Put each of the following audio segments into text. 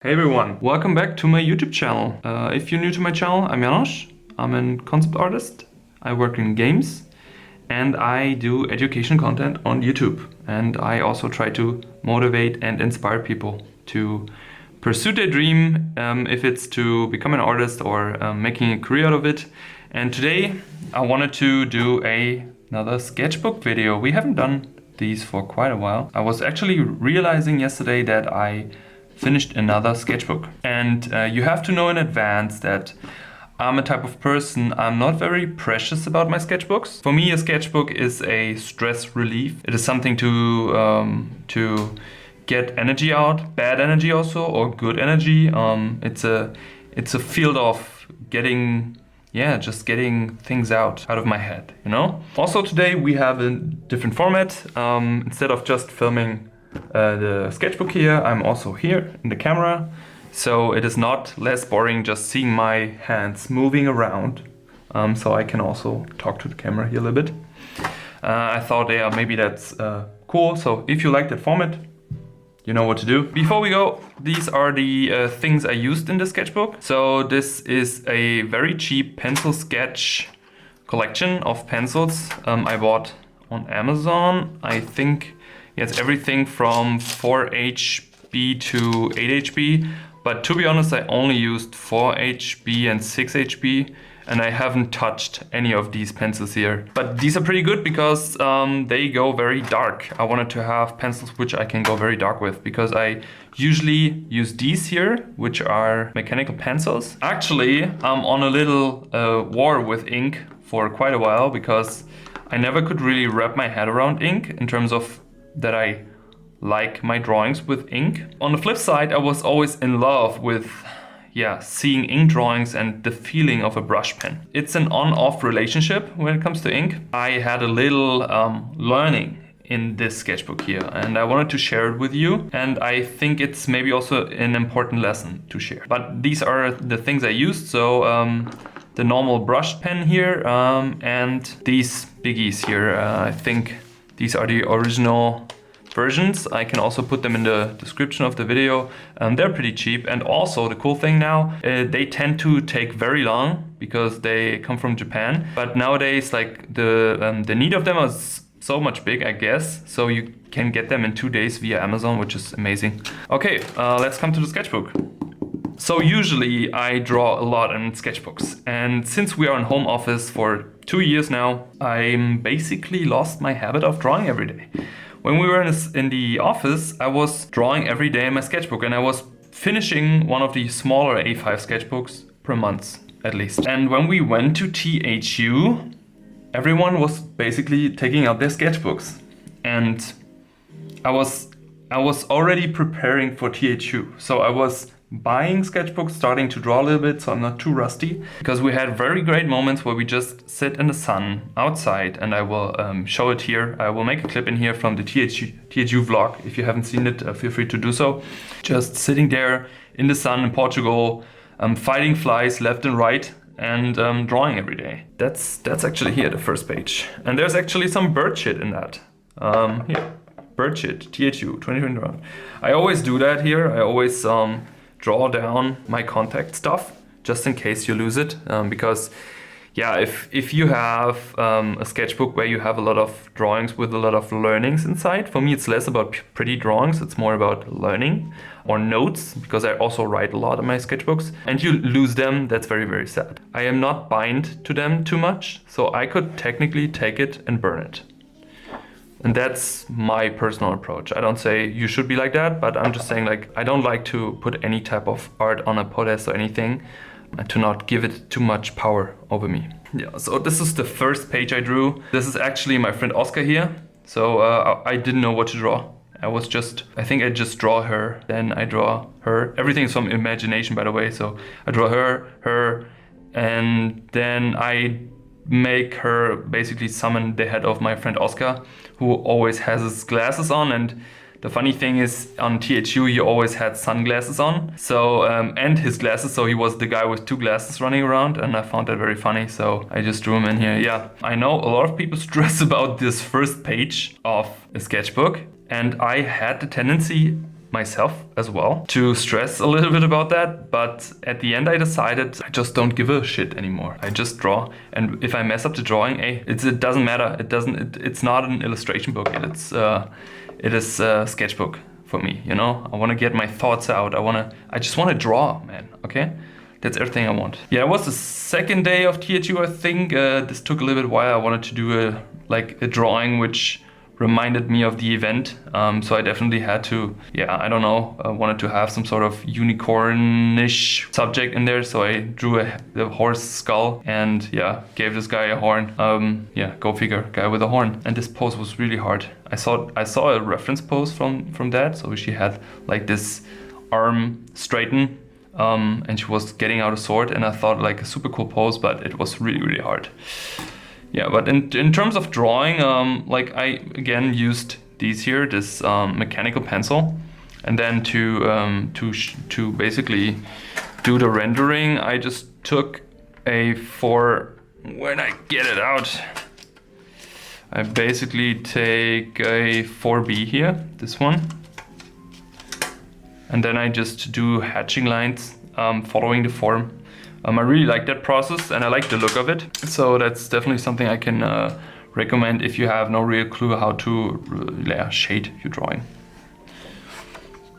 Hey everyone, welcome back to my YouTube channel. If you're new to my channel, I'm Janos. I'm a concept artist. I work in games and I do education content on YouTube. And I also try to motivate and inspire people to pursue their dream, if it's to become an artist or making a career out of it. And today I wanted to do another sketchbook video. We haven't done these for quite a while. I was actually realizing yesterday that I finished another sketchbook. And you have to know in advance that I'm a type of person, I'm not very precious about my sketchbooks. For me, a sketchbook is a stress relief. It is something to get energy out, bad energy also, or good energy. It's a field of getting things out of my head, you know? Also today we have a different format. Instead of just filming the sketchbook here, I'm also here in the camera, so it is not less boring just seeing my hands moving around, so I can also talk to the camera here a little bit. I thought maybe that's cool, so if you like that format, you know what to do. Before we go, these are the things I used in the sketchbook. So this is a very cheap pencil sketch collection of pencils I bought on Amazon. I think it's everything from 4HB to 8HB, but to be honest, I only used 4HB and 6HB, and I haven't touched any of these pencils here. But these are pretty good because they go very dark. I wanted to have pencils which I can go very dark with, because I usually use these here, which are mechanical pencils. Actually, I'm on a little war with ink for quite a while, because I never could really wrap my head around ink in terms of that I like my drawings with ink. On the flip side, I was always in love with seeing ink drawings and the feeling of a brush pen. It's an on-off relationship when it comes to ink. I had a little learning in this sketchbook here, and I wanted to share it with you, and I think it's maybe also an important lesson to share. But these are the things I used, so the normal brush pen here, and these biggies here. I think these are the original versions. I can also put them in the description of the video. They're pretty cheap, and also the cool thing now, they tend to take very long because they come from Japan. But nowadays, like the need of them is so much big, I guess. So you can get them in 2 days via Amazon, which is amazing. Okay, let's come to the sketchbook. So usually I draw a lot in sketchbooks, and since we are in home office for 2 years now, I'm basically lost my habit of drawing every day. When we were in the office, I was drawing every day in my sketchbook, and I was finishing one of the smaller A5 sketchbooks per month at least. And when we went to THU, everyone was basically taking out their sketchbooks, and I was already preparing for THU, so I was buying sketchbooks, starting to draw a little bit so I'm not too rusty, because we had very great moments where we just sit in the sun outside, and I will show it here. I will make a clip in here from the THU vlog. If you haven't seen it, feel free to do so. Just sitting there in the sun in Portugal, fighting flies left and right, and drawing every day. That's actually here, the first page. And there's actually some bird shit in that. Here, bird shit, THU 2021. I always do that here. I always draw down my contact stuff just in case you lose it, because if you have a sketchbook where you have a lot of drawings with a lot of learnings inside, for me it's less about pretty drawings, it's more about learning or notes, because I also write a lot in my sketchbooks, and you lose them, that's very, very sad. I am not bind to them too much, so I could technically take it and burn it. And that's my personal approach. I don't say you should be like that, but I'm just saying, like, I don't like to put any type of art on a podest or anything, to not give it too much power over me. Yeah, so this is the first page I drew. This is actually my friend Oscar here. So I didn't know what to draw. I think I just draw her, then I draw her. Everything is from imagination, by the way. So I draw her, and then I make her basically summon the head of my friend Oscar, who always has his glasses on. And the funny thing is, on THU he always had sunglasses on, so and his glasses, so he was the guy with 2 glasses running around, and I found that very funny, so I just drew him in here. Yeah, I know a lot of people stress about this first page of a sketchbook, and I had the tendency myself as well, to stress a little bit about that. But at the end I decided I just don't give a shit anymore. I just draw, and if I mess up the drawing, hey, it doesn't matter. It's not an illustration book. It is a sketchbook for me, you know? I want to get my thoughts out. I just want to draw, man, okay? That's everything I want. Yeah, it was the second day of THU, I think. This took a little bit while. I wanted to do a drawing which reminded me of the event. So I definitely had to, I don't know, I wanted to have some sort of unicorn-ish subject in there. So I drew the horse skull and gave this guy a horn. Go figure, guy with a horn. And this pose was really hard. I saw a reference pose from that. So she had like this arm straighten, and she was getting out a sword, and I thought like a super cool pose, but it was really, really hard. Yeah, but in terms of drawing, like I again used this mechanical pencil, and then to basically do the rendering, I just took when I get it out, I basically take a 4B here, this one, and then I just do hatching lines following the form. I really like that process, and I like the look of it. So that's definitely something I can recommend if you have no real clue how to shade your drawing.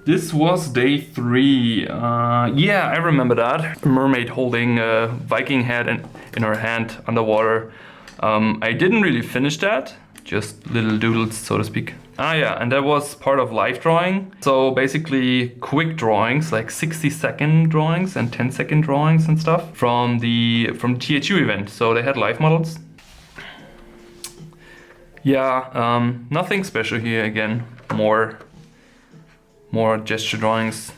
This was day 3. I remember that. A mermaid holding a Viking head in her hand underwater. I didn't really finish that, just little doodles, so to speak. And that was part of live drawing. So basically quick drawings, like 60-second drawings and 10-second drawings and stuff from the THU event. So they had live models. Nothing special here again. More gesture drawings.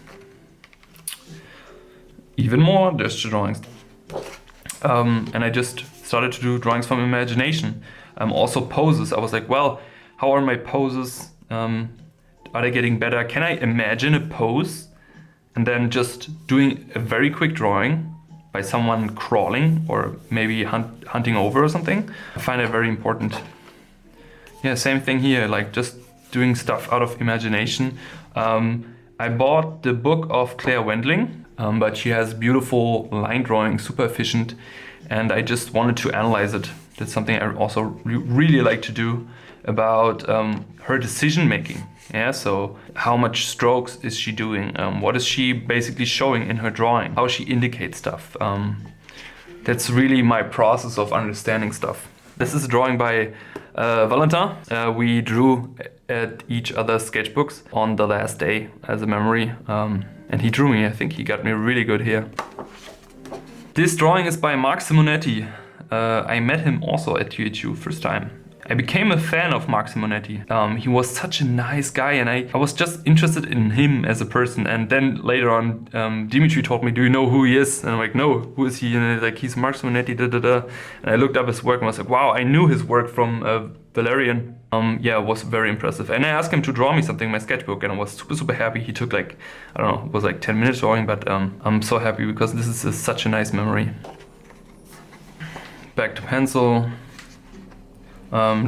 Even more gesture drawings. And I just started to do drawings from imagination. Also poses. I was like, well, how are my poses? Are they getting better? Can I imagine a pose and then just doing a very quick drawing by someone crawling or maybe hunting over or something? I find it very important. Yeah, same thing here, like just doing stuff out of imagination. I bought the book of Claire Wendling, but she has beautiful line drawing, super efficient, and I just wanted to analyze it. That's something I also really like to do, about her decision making. So how much strokes is she doing? What is she basically showing in her drawing? How she indicates stuff. That's really my process of understanding stuff. This is a drawing by Valentin. We drew at each other's sketchbooks on the last day as a memory. And he drew me. I think he got me really good here. This drawing is by Mark Simonetti. I met him also at THU first time. I became a fan of Mark Simonetti. He was such a nice guy, and I was just interested in him as a person. And then later on, Dimitri told me, do you know who he is? And I'm like, no, who is he? And like, he's Mark Simonetti, And I looked up his work and was like, wow, I knew his work from Valerian. It was very impressive. And I asked him to draw me something in my sketchbook, and I was super, super happy. He took like, I don't know, it was like 10 minutes drawing, but I'm so happy because this is such a nice memory. Back to pencil.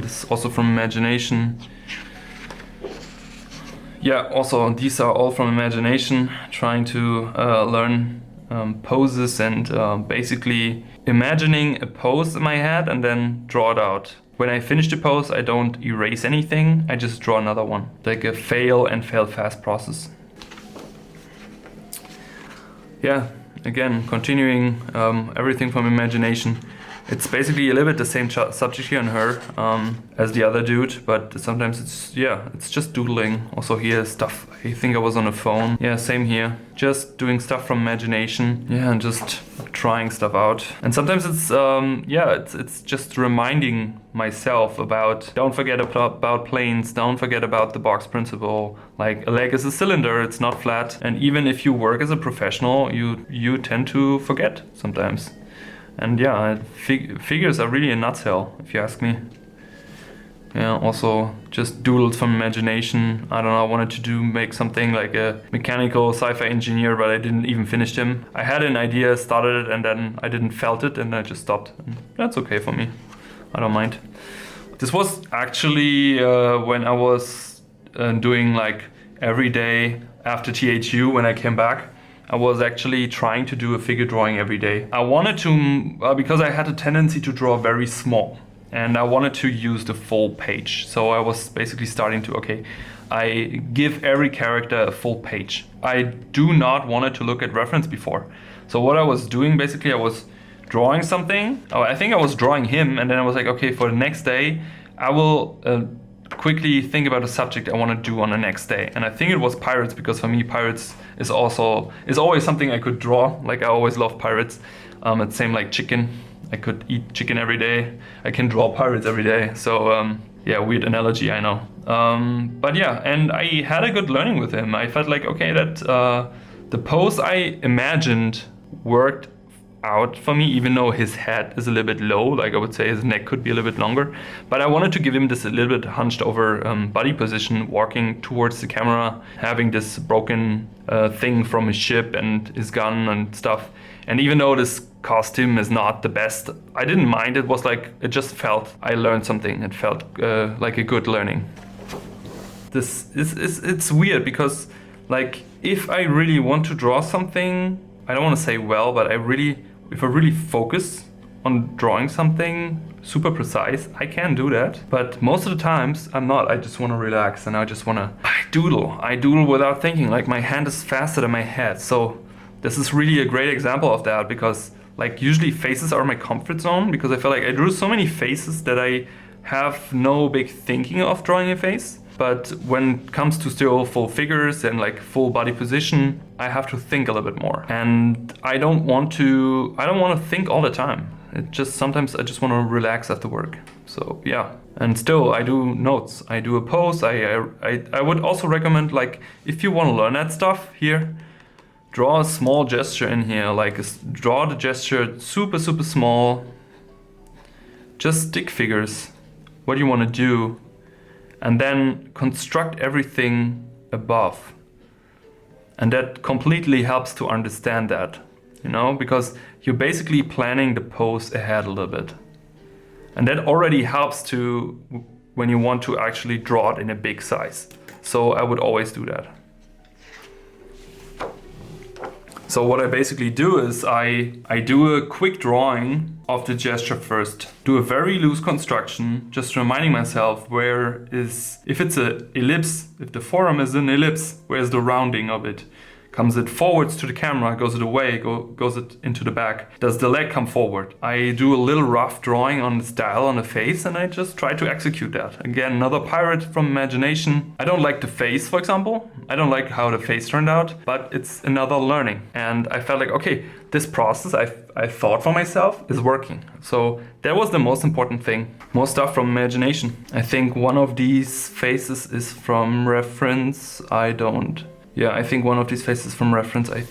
This is also from imagination. Also these are all from imagination, trying to learn poses and basically imagining a pose in my head and then draw it out. When I finish the pose, I don't erase anything, I just draw another one. Like a fail and fail fast process. Again, continuing everything from imagination. It's basically a little bit the same subject here on her as the other dude, but sometimes it's just doodling. Also here stuff, I think I was on a phone. Same here. Just doing stuff from imagination. And just trying stuff out. And sometimes it's just reminding myself about, don't forget about planes, don't forget about the box principle. Like a leg is a cylinder, it's not flat. And even if you work as a professional, you tend to forget sometimes. And figures are really a nutshell, if you ask me. Also just doodled from imagination. I don't know, I wanted to make something like a mechanical sci-fi engineer, but I didn't even finish him. I had an idea, started it, and then I didn't felt it, and I just stopped. And that's okay for me. I don't mind. This was actually when I was doing like every day after THU, when I came back, I was actually trying to do a figure drawing every day. I wanted to, because I had a tendency to draw very small, and I wanted to use the full page. So I was basically starting to, okay, I give every character a full page. I do not want it to look at reference before. So what I was doing, basically, I was drawing something. Oh, I think I was drawing him, and then I was like, okay, for the next day, I will quickly think about a subject I want to do on the next day. And I think it was pirates, because for me, pirates is always something I could draw. Like, I always love pirates. It's same like chicken. I could eat chicken every day. I can draw pirates every day. So yeah, weird analogy, I know. But yeah, and I had a good learning with him. I felt like, okay, that the pose I imagined worked out for me, even though his head is a little bit low. Like, I would say his neck could be a little bit longer, but I wanted to give him this a little bit hunched over body position, walking towards the camera, having this broken thing from his ship and his gun and stuff. And even though this costume is not the best, I didn't mind. It was like, it just felt, I learned something. It felt like a good learning. It's weird, because like, if I really want to draw something, I don't want to say well, but if I really focus on drawing something super precise, I can do that. But most of the times I'm not. I just want to relax, and I just want to doodle. I doodle without thinking. Like, my hand is faster than my head. So this is really a great example of that, because like, usually faces are my comfort zone, because I feel like I drew so many faces that I have no big thinking of drawing a face. But when it comes to still full figures and like full body position, I have to think a little bit more. And I don't want to think all the time. Sometimes I just want to relax after work. So yeah. And still, I do notes. I do a pose. I would also recommend, like, if you want to learn that stuff here, draw a small gesture in here. Like, draw the gesture super, super small. Just stick figures. What you want to do. And then construct everything above. And that completely helps to understand that, you know, because you're basically planning the pose ahead a little bit. And that already helps to when you want to actually draw it in a big size. So I would always do that. So what I basically do is I do a quick drawing of the gesture first. Do a very loose construction, just reminding myself if it's an ellipse, if the forearm is an ellipse, where's the rounding of it? Comes it forwards to the camera, goes it away, goes it into the back? Does the leg come forward? I do a little rough drawing on the style on the face, and I just try to execute that. Again, another pirate from imagination. I don't like the face, for example. I don't like how the face turned out, but it's another learning. And I felt like, okay, this process I thought for myself is working. So that was the most important thing. More stuff from imagination. I think one of these faces is from reference. Yeah, I think one of these faces from reference. I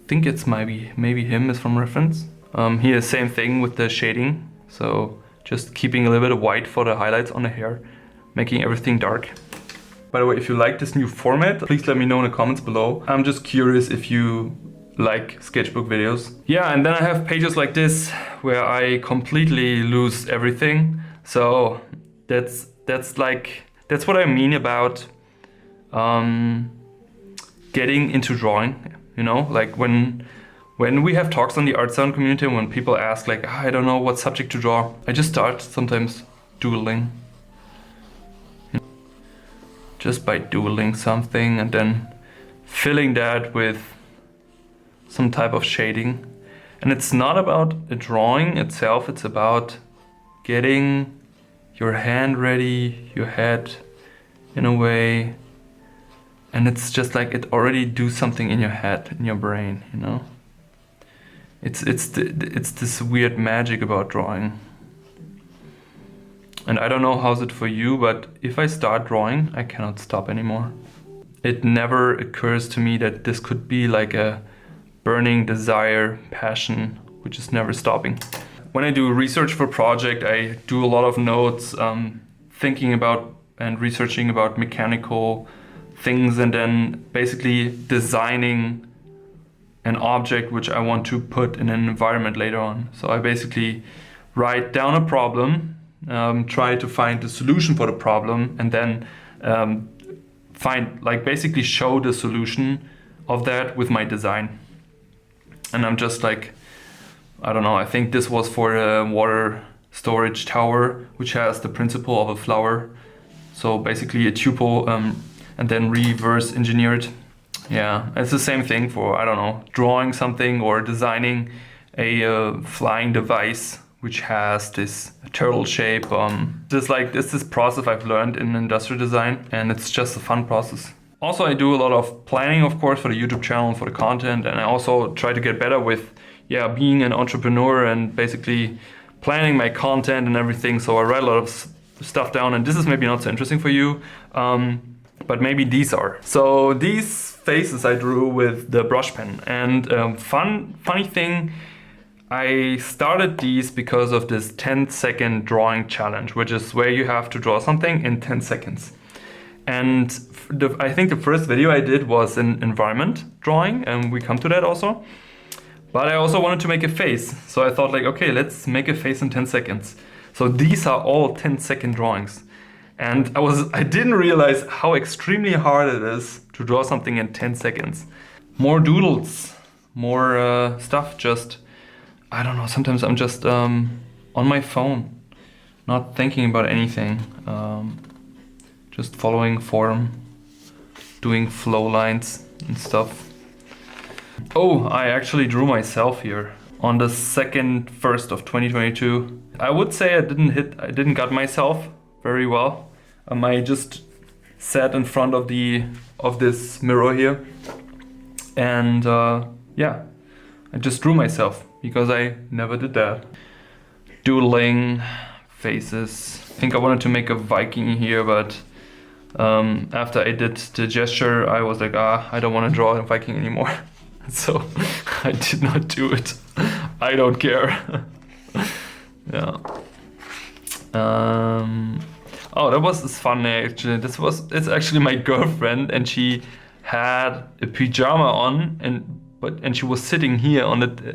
think it's maybe him is from reference. Here, same thing with the shading. So just keeping a little bit of white for the highlights on the hair, making everything dark. By the way, if you like this new format, please let me know in the comments below. I'm just curious if you like sketchbook videos. Yeah, and then I have pages like this where I completely lose everything. So that's what I mean about getting into drawing, you know, like when we have talks on the ARTSTATION community, when people ask like, I don't know what subject to draw, I just start sometimes doodling. You know, just by doodling something and then filling that with some type of shading. And it's not about a drawing itself, it's about getting your hand ready, your head in a way. And it's just like it already do something in your head, in your brain, you know? It's this weird magic about drawing. And I don't know how's it for you, but if I start drawing, I cannot stop anymore. It never occurs to me that this could be like a burning desire, passion, which is never stopping. When I do research for a project, I do a lot of notes, thinking about and researching about mechanical things, and then basically designing an object which I want to put in an environment later on. So I basically write down a problem, try to find the solution for the problem, and then basically show the solution of that with my design. And I'm just like, I don't know, I think this was for a water storage tower, which has the principle of a flower. So basically a tuple and then reverse engineer it. Yeah, it's the same thing for, I don't know, drawing something or designing a flying device which has this turtle shape. This is process I've learned in industrial design, and it's just a fun process. Also, I do a lot of planning, of course, for the YouTube channel, for the content, and I also try to get better with being an entrepreneur and basically planning my content and everything. So I write a lot of stuff down, and this is maybe not so interesting for you, but maybe these are. So these faces I drew with the brush pen, and funny thing, I started these because of this 10-second drawing challenge, which is where you have to draw something in 10 seconds. And I think the first video I did was an environment drawing, and we come to that also. But I also wanted to make a face. So I thought like, okay, let's make a face in 10 seconds. So these are all 10-second drawings. And I didn't realize how extremely hard it is to draw something in 10 seconds. More doodles, more stuff, just, I don't know, sometimes I'm just on my phone, not thinking about anything. Just following form, doing flow lines and stuff. Oh, I actually drew myself here on the 1st of 2022. I would say I didn't got myself very well. I just sat in front of this mirror here, and I just drew myself because I never did that. Doodling, faces. I think I wanted to make a Viking here, but after I did the gesture, I was like, I don't want to draw a Viking anymore. So I did not do it. I don't care. Yeah. Oh, that was fun actually. It's actually my girlfriend, and she had a pajama on, and she was sitting here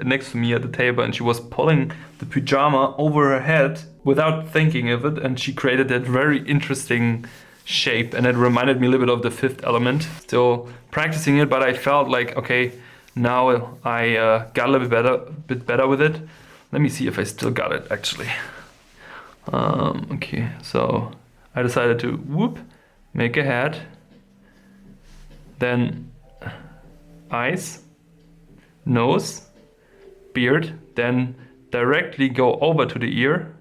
next to me at the table, and she was pulling the pajama over her head without thinking of it, and she created that very interesting shape, and it reminded me a little bit of the Fifth Element. Still practicing it, but I felt like, okay, now I got a little bit better with it. Let me see if I still got it actually. Okay, so I decided to make a head, then eyes, nose, beard, then directly go over to the ear,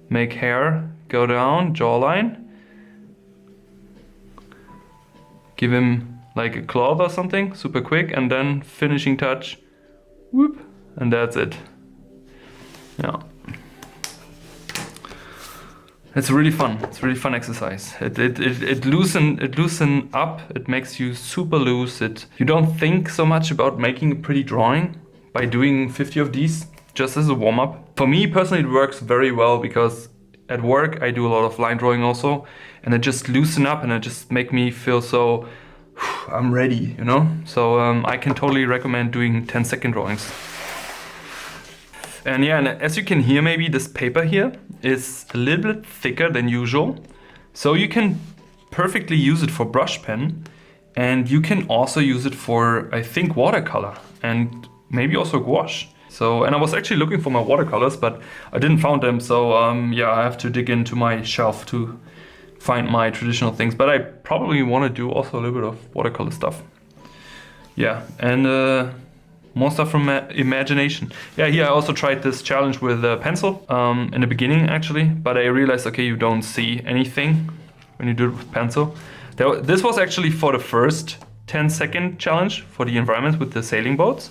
make hair, go down, jawline, give him like a cloth or something, super quick, and then finishing touch, and that's it. Yeah. It's really fun. It's really fun exercise. It loosen up. It makes you super loose. You don't think so much about making a pretty drawing by doing 50 of these just as a warm up. For me personally, it works very well because at work I do a lot of line drawing also, and it just loosen up and it just make me feel so I'm ready, you know. So I can totally recommend doing 10-second drawings. And yeah, and as you can hear, maybe this paper here is a little bit thicker than usual. So you can perfectly use it for brush pen, and you can also use it for, I think, watercolor and maybe also gouache. So, and I was actually looking for my watercolors, but I didn't find them. So yeah, I have to dig into my shelf to find my traditional things. But I probably want to do also a little bit of watercolor stuff. Yeah, and more stuff from imagination. Yeah, here I also tried this challenge with a pencil in the beginning actually, but I realized, okay, you don't see anything when you do it with pencil. This was actually for the first 10-second challenge for the environment with the sailing boats.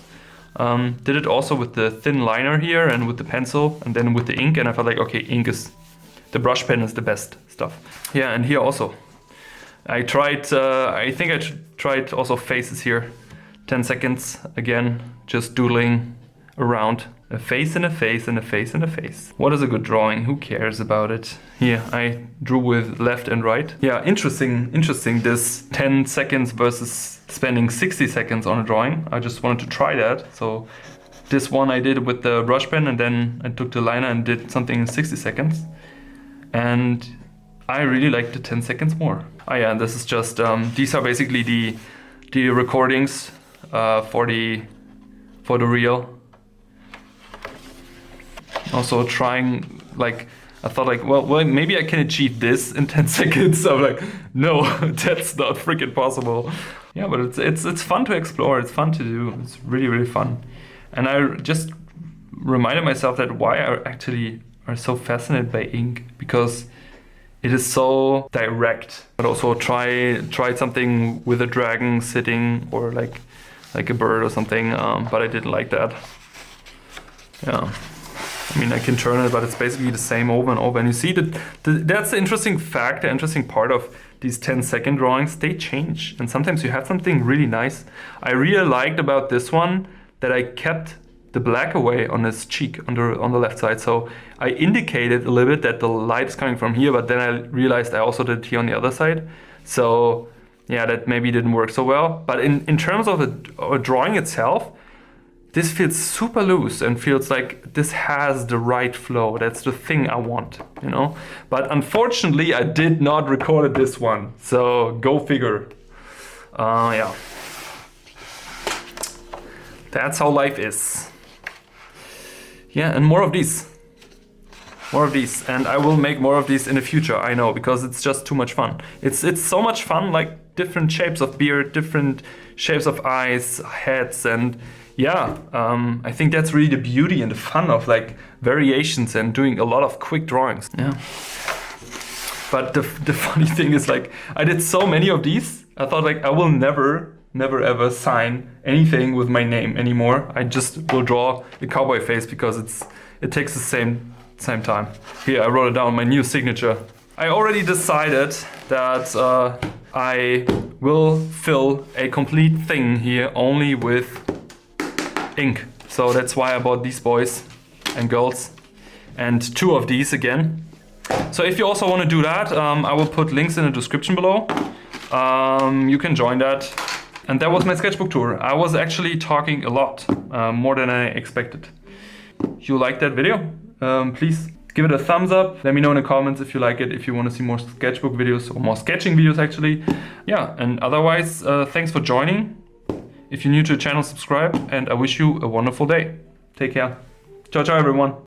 Did it also with the thin liner here and with the pencil and then with the ink, and I felt like, okay, the brush pen is the best stuff. Yeah, and here also. I tried, I think I tried also faces here. 10 seconds, again, just doodling around a face and a face and a face and a face. What is a good drawing? Who cares about it? Here, I drew with left and right. Yeah, interesting, this 10 seconds versus spending 60 seconds on a drawing. I just wanted to try that. So this one I did with the brush pen, and then I took the liner and did something in 60 seconds. And I really like the 10 seconds more. Oh yeah, and this is just, these are basically the recordings for the reel. Also trying, like, I thought like, well, maybe I can achieve this in 10 seconds. I'm like, no, that's not freaking possible. Yeah, but it's fun to explore. It's fun to do. It's really, really fun. And I just reminded myself that why I actually are so fascinated by ink, because it is so direct. But also tried something with a dragon sitting, or like a bird or something, but I didn't like that. Yeah. I mean, I can turn it, but it's basically the same over and over. And you see that that's the interesting fact, the interesting part of these 10-second drawings. They change, and sometimes you have something really nice. I really liked about this one that I kept the black away on his cheek on the left side. So I indicated a little bit that the light is coming from here, but then I realized I also did it here on the other side. So yeah, that maybe didn't work so well. But in terms of a drawing itself, this feels super loose and feels like this has the right flow. That's the thing I want, you know? But unfortunately, I did not record this one. So go figure. Yeah. That's how life is. Yeah, and more of these. More of these. And I will make more of these in the future, I know, because it's just too much fun. It's so much fun, like different shapes of beard, different shapes of eyes, heads, and yeah, I think that's really the beauty and the fun of like variations and doing a lot of quick drawings. Yeah. But the funny thing is, like, I did so many of these. I thought like I will never ever sign anything with my name anymore. I just will draw the cowboy face because it takes the same time. Here, I wrote it down, my new signature. I already decided that I will fill a complete thing here only with ink. So that's why I bought these boys and girls, and 2 of these again. So if you also want to do that, I will put links in the description below. You can join that. And that was my sketchbook tour. I was actually talking a lot, more than I expected. If you liked that video, please give it a thumbs up. Let me know in the comments if you like it, if you want to see more sketchbook videos or more sketching videos actually. Yeah, and otherwise, thanks for joining. If you're new to the channel, subscribe, and I wish you a wonderful day. Take care. Ciao, ciao, everyone.